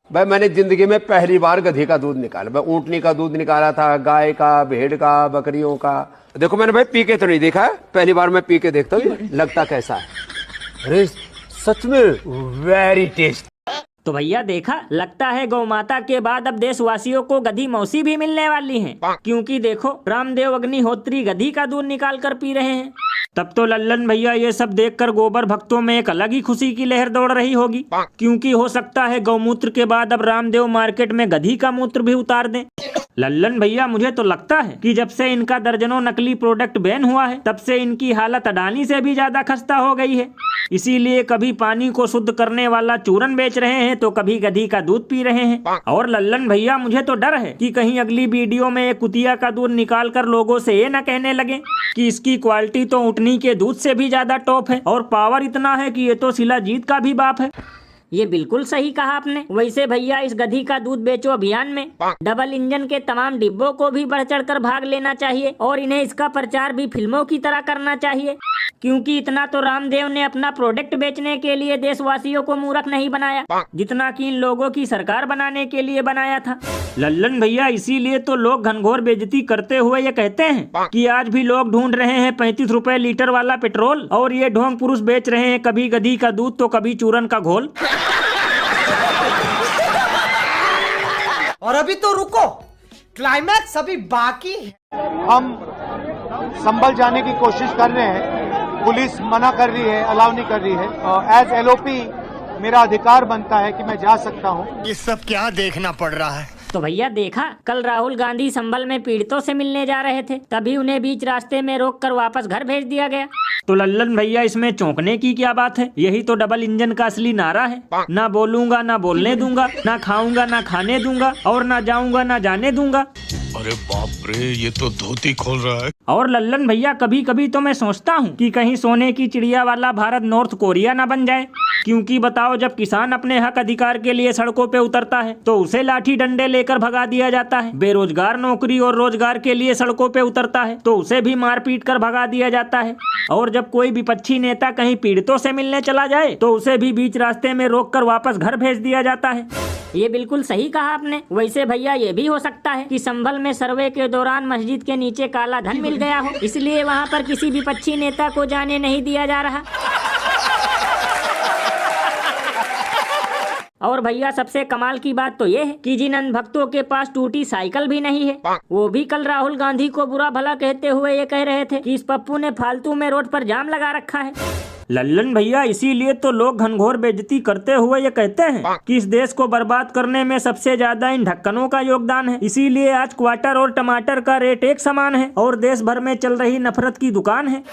भाई मैंने जिंदगी में पहली बार गधी का दूध निकाला। मैं ऊंटनी का दूध निकाला था, गाय का, भेड़ का, बकरियों का। देखो मैंने भाई पी के तो नहीं देखा है, पहली बार मैं पी के देखता हूँ लगता कैसा है। अरे सच में वेरी टेस्ट। तो भैया देखा, लगता है गौ माता के बाद अब देशवासियों को गधी मौसी भी मिलने वाली हैं, क्योंकि देखो रामदेव अग्निहोत्री गधी का दूध निकाल कर पी रहे हैं। तब तो लल्लन भैया ये सब देखकर गोबर भक्तों में एक अलग ही खुशी की लहर दौड़ रही होगी, क्योंकि हो सकता है गौमूत्र के बाद अब रामदेव मार्केट में गधी का मूत्र भी उतार दें। लल्लन भैया मुझे तो लगता है कि जब से इनका दर्जनों नकली प्रोडक्ट बैन हुआ है तब से इनकी हालत अडानी से भी ज्यादा खस्ता हो गई है। इसीलिए कभी पानी को शुद्ध करने वाला चूरन बेच रहे हैं तो कभी गधी का दूध पी रहे हैं। और लल्लन भैया मुझे तो डर है कि कहीं अगली वीडियो में एक कुतिया का दूध निकाल कर लोगों से ये न कहने लगे कि इसकी क्वालिटी तो ऊँटनी के दूध से भी ज्यादा टॉप है और पावर इतना है कि ये तो शिलाजीत का भी बाप है। ये बिल्कुल सही कहा आपने। वैसे भैया इस गधी का दूध बेचो अभियान में डबल इंजन के तमाम डिब्बों को भी बढ़ चढ़ कर भाग लेना चाहिए और इन्हें इसका प्रचार भी फिल्मों की तरह करना चाहिए, क्योंकि इतना तो रामदेव ने अपना प्रोडक्ट बेचने के लिए देशवासियों को मूर्ख नहीं बनाया जितना कि इन लोगों की सरकार बनाने के लिए बनाया था। लल्लन भैया इसीलिए तो लोग घनघोर बेइज्जती करते हुए ये कहते हैं कि आज भी लोग ढूंढ रहे हैं 35 रुपए लीटर वाला पेट्रोल और ये ढोंग पुरुष बेच रहे हैं कभी गधी का दूध तो कभी चूरन का घोल। और अभी तो रुको, क्लाइमैक्स अभी बाकी है। हम संभल जाने की कोशिश कर रहे हैं, पुलिस मना कर रही है, अलाउ नहीं कर रही है। एज एलओपी मेरा अधिकार बनता है कि मैं जा सकता हूं। ये सब क्या देखना पड़ रहा है। तो भैया देखा, कल राहुल गांधी संभल में पीड़ितों से मिलने जा रहे थे, तभी उन्हें बीच रास्ते में रोककर वापस घर भेज दिया गया। तो लल्लन भैया इसमें चौंकने की क्या बात है, यही तो डबल इंजन का असली नारा है। ना बोलूंगा ना बोलने दूंगा, ना खाऊंगा ना खाने दूंगा और ना जाऊंगा ना जाने दूंगा। अरे बाप रे, ये तो धोती खोल रहा है। और लल्लन भैया कभी कभी तो मैं सोचता हूँ कि कहीं सोने की चिड़िया वाला भारत नॉर्थ कोरिया ना बन जाए, क्योंकि बताओ जब किसान अपने हक अधिकार के लिए सड़कों पे उतरता है तो उसे लाठी डंडे लेकर भगा दिया जाता है। बेरोजगार नौकरी और रोजगार के लिए सड़कों पे उतरता है तो उसे भी मार पीट कर भगा दिया जाता है। और जब कोई विपक्षी नेता कहीं पीड़ितों से मिलने चला जाए तो उसे भी बीच रास्ते में रोककर वापस घर भेज दिया जाता है। ये बिल्कुल सही कहा आपने। वैसे भैया ये भी हो सकता है कि संभल में सर्वे के दौरान मस्जिद के नीचे काला धन मिल गया हो, इसलिए वहाँ पर किसी विपक्षी नेता को जाने नहीं दिया जा रहा। और भैया सबसे कमाल की बात तो ये है कि जिन अंध भक्तों के पास टूटी साइकिल भी नहीं है, वो भी कल राहुल गांधी को बुरा भला कहते हुए ये कह रहे थे कि इस पप्पू ने फालतू में रोड पर जाम लगा रखा है। लल्लन भैया इसीलिए तो लोग घनघोर बेइज्जती करते हुए ये कहते हैं कि इस देश को बर्बाद करने में सबसे ज्यादा इन ढक्कनों का योगदान है। इसीलिए आज क्वार्टर और टमाटर का रेट एक समान है और देश भर में चल रही नफरत की दुकान है।